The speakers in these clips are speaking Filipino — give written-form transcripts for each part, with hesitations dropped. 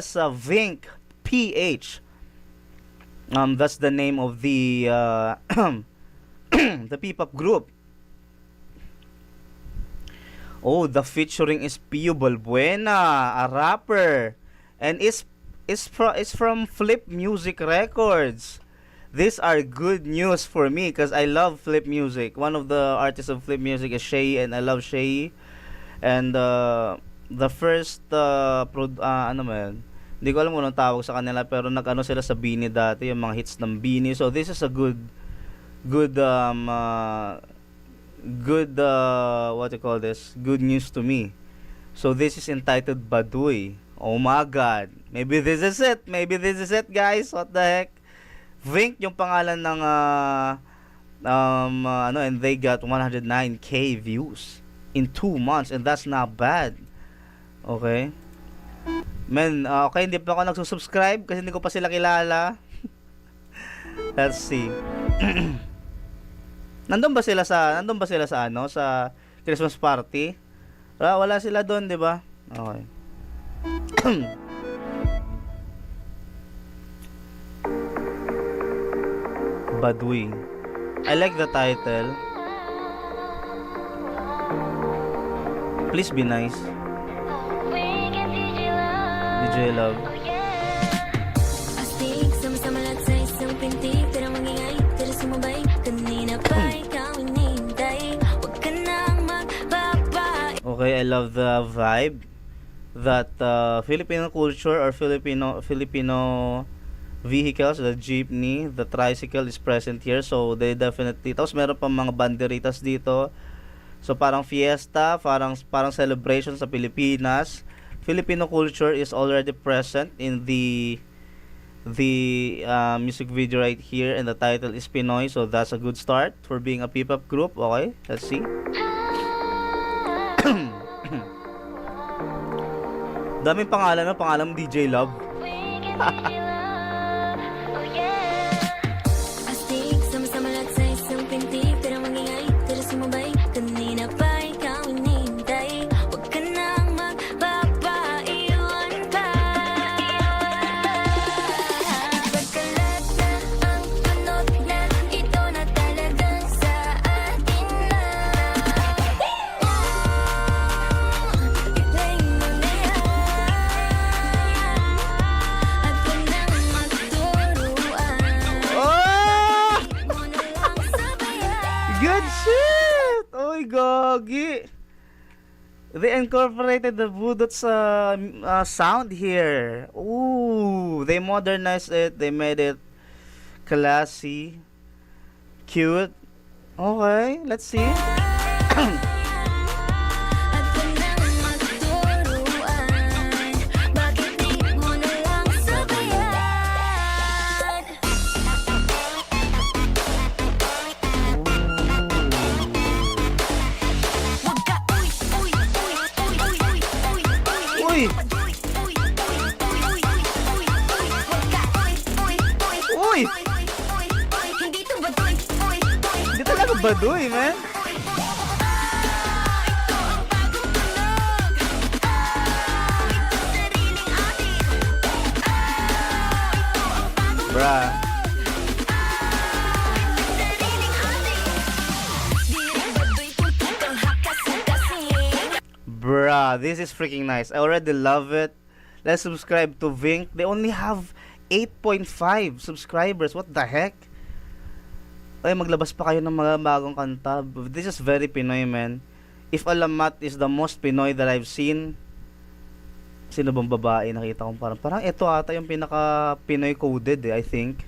Vink PH. That's the name of the the P-pop group. Oh, the featuring is Pio Balbuena, a rapper, and it's from Flip Music Records. These are good news for me because I love Flip Music. One of the artists of Flip Music is Shay, and I love Shay. And the first ano man, hindi ko alam kung anong tawag sa kanila, pero nag-ano sila sa Bini dati, yung mga hits ng Bini. So this is a good what you call this, good news to me. So this is entitled Baduy. Oh my god, maybe this is it guys. What the heck. Vink yung pangalan ng and they got 109k views in 2 months, and that's not bad. Okay, men, okay, hindi pa ako nagsusubscribe kasi hindi ko pa sila kilala. Let's see. Nandun ba sila sa ano, sa Christmas party? Wala sila doon, 'di ba? Okay. Baduy. I like the title. Please be nice. DJ Love. Okay, I love the vibe that Filipino culture or Filipino vehicles, the jeepney, the tricycle is present here. So they definitely, tapos meron pang mga banderitas dito. So parang fiesta, parang celebration sa Pilipinas. Filipino culture is already present in the music video right here, and the title is Pinoy. So that's a good start for being a P-pop group. Okay, let's see. Daming pangalan, no? Pangalan DJ Love. Good shit! Oy, gogi! They incorporated the Voodoo's sound here. Ooh, they modernized it. They made it classy, cute. Okay, let's see. Uy! Uy! Hindi talaga baduy, man. Bruh. Bruh, this is freaking nice. I already love it. Let's subscribe to Vink. They only have 8.5 subscribers. What the heck? Ay, maglabas pa kayo ng mga bagong kanta. This is very Pinoy, man. If Alamat is the most Pinoy that I've seen. Sino bang babae nakita ko? Parang ito ata yung pinaka Pinoy coded, I think.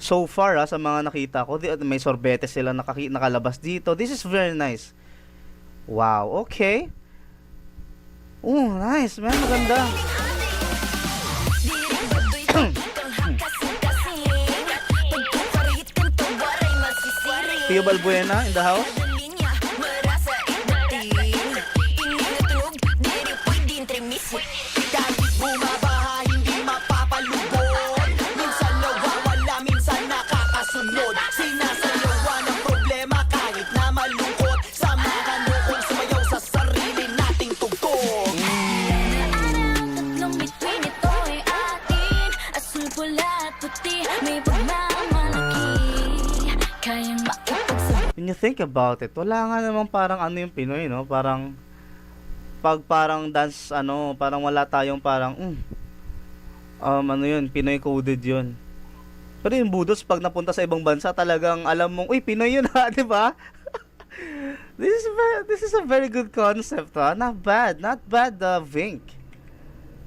So far, sa mga nakita ko, may sorbete sila nakalabas dito. This is very nice. Wow, okay. Oh, nice, man. Maganda. Pio Balbuena in the house. may pagmamalaki, kayang makipagsabay. When you think about it, wala nga namang parang ano yung Pinoy, no? Parang pag parang dance, ano, parang wala tayong parang ano yun, Pinoy coded yun. Pero yung Budos, pag napunta sa ibang bansa, talagang alam mong, uy, Pinoy yun ha, di ba? This is a very good concept, ha? Not bad, Vink.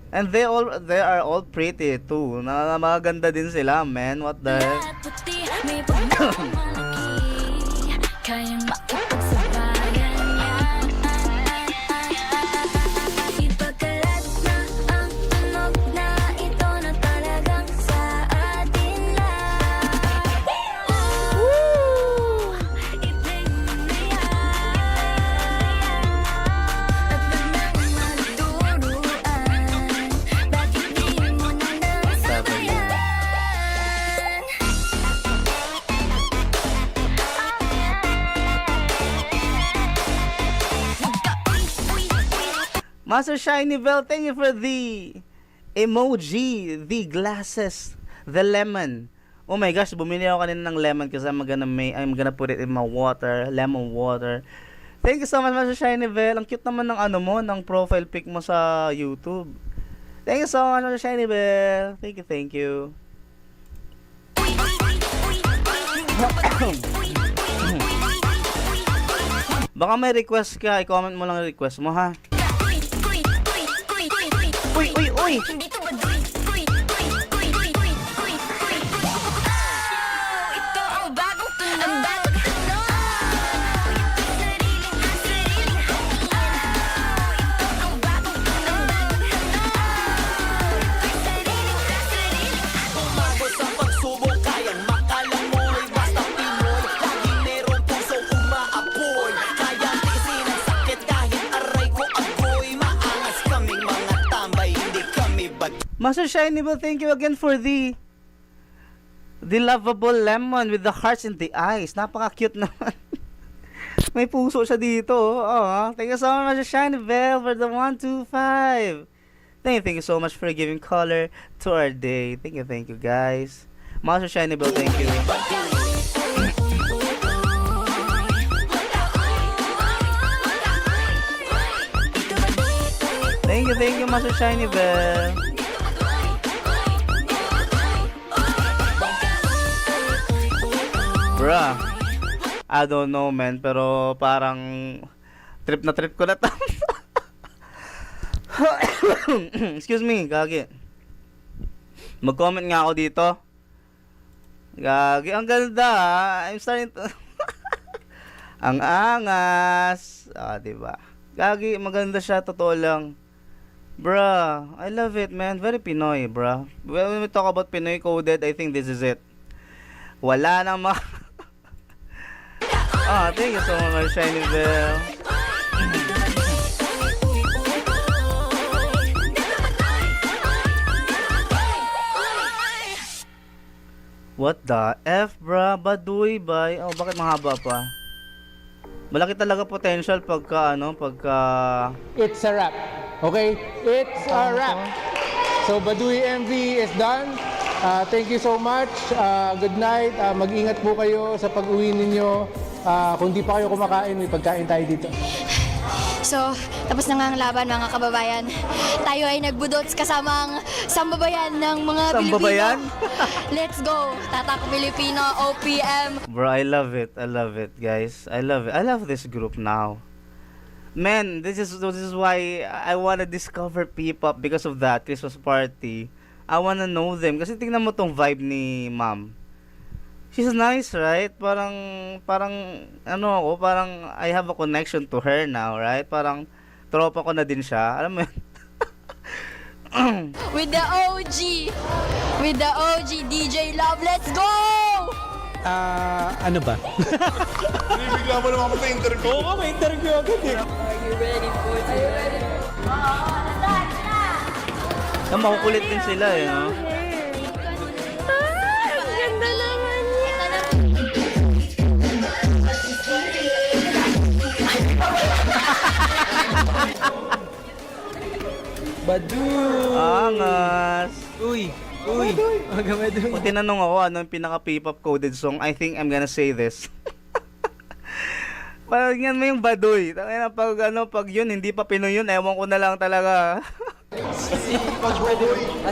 And they are all pretty too. Maganda din sila, man. What the heck? Lahat puti, may pagmamalaki, kayang makipagsabayan yan. Ipagkalat na ang tunog na ito na talagang sa atin lang. I-play mo na yan. At wag nang magturuan, bakit di mo na lang sabayan? Master Shiny Bell, thank you for the emoji, the glasses, the lemon. Oh my gosh, bumili ako kanina ng lemon kasi I'm gonna put it in my water, lemon water. Thank you so much, Master Shiny Bell. Ang cute naman ng ano mo, ng profile pic mo sa YouTube. Thank you so much, Master Shiny Bell. Thank you. Baka may request ka, i-comment mo lang ang request mo, ha? Uy! Hindi to ba duy? Ito ang bagong tunog. Ang bagong tunog. Sariling hangin. Ito ang bagong tunog. Sariling hangin. Umabot sa pagsubok, kayang makalangoy. Basta Pinoy, laging merong pusong umaapoy. Kaya tiisin ang sakit kahit aray ko agoy. Maangas kaming mga tambay, hindi kami bad. Master Shiny Bell, thank you again for the lovable lemon with the hearts in the eyes. Napaka-cute naman. May puso siya dito. Oh, thank you so much, Master Shiny Bell, for the 125. Thank you so much for giving color to our day. Thank you, guys. Master Shiny Bell, thank you. Thank you, Master Shiny Bell. Bruh, I don't know, man, pero parang trip na trip ko na to. Excuse me, gagi. Mag-comment nga ako dito. Gagi, ang ganda, ha? I'm starting to... Ang angas. Diba? Gagi, maganda siya, totoo lang. Bruh, I love it, man. Very Pinoy, bruh. When we talk about Pinoy coded, I think this is it. Wala nang thank you so much, Shiny Bell. What the F, bruh? Baduy, bay. Oh, bakit mahaba pa? Malaki talaga potential pagka. It's a wrap. Okay? It's a wrap. So, Baduy MV is done. Thank you so much. Good night. Mag-ingat po kayo sa pag-uwi ninyo. Kung di pa kayo kumakain, may pagkain tayo dito. So, tapos na nga ang laban mga kababayan. Tayo ay nagbudots kasamang sambabayan ng mga Sambabayan? Pilipino. Let's go! Tatak Pilipino, OPM. Bro, I love it, guys. I love it. I love this group now. Man, this is why I wanna discover P-pop because of that Christmas party. I wanna know them kasi tingnan mo tong vibe ni Ma'am. She's nice, right? Parang I have a connection to her now, right? Parang tropa ko na din siya. Alam mo yun? With the OG DJ Love, let's go! Ano ba? Bigla mo naman magpa-interview. Oo, may interview agad eh. Makukulit din sila eh, no? Ang ganda naman niya! Badu! Angas! Uy! Uy, Baduy. Kung tinanong ako ano yung pinaka P-pop coded song, I think I'm gonna say this. Palagyan mo yung Baduy. Tangina, pag yun, hindi pa Pinoy yun, ewan ko na lang talaga. Si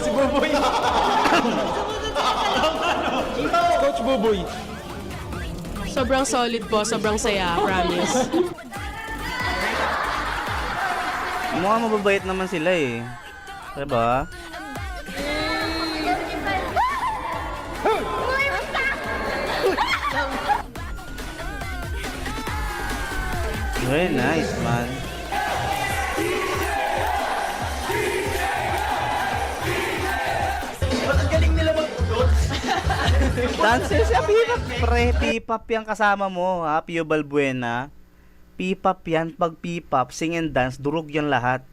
Buboy. Coach Buboy. Sobrang solid po, sobrang saya, promise. Mukhang mababait naman sila eh. Diba? Very nice, man. Dancer siya, P-pop. Pre, P-pop yung kasama mo, ha? Pio Balbuena. P-pop yan. Pag P-pop, sing and dance, durog yan lahat.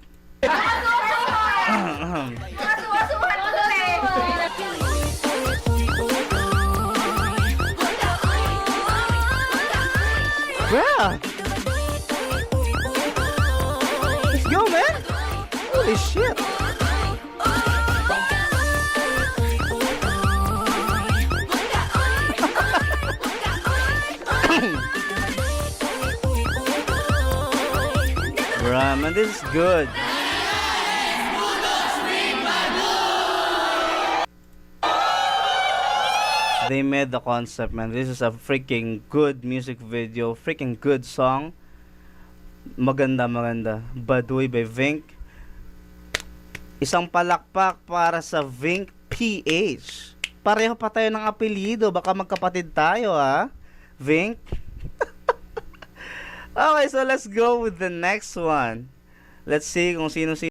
Yeah. Let's go, man. Holy shit. Bruh, man, this is good. They made the concept, man. This is a freaking good music video, freaking good song. Maganda. Baduy by Vink. Isang palakpak para sa Vink PH. Pareho pa tayo ng apelyido, baka magkapatid tayo, ha? Vink. Okay, so let's go with the next one. Let's see kung sino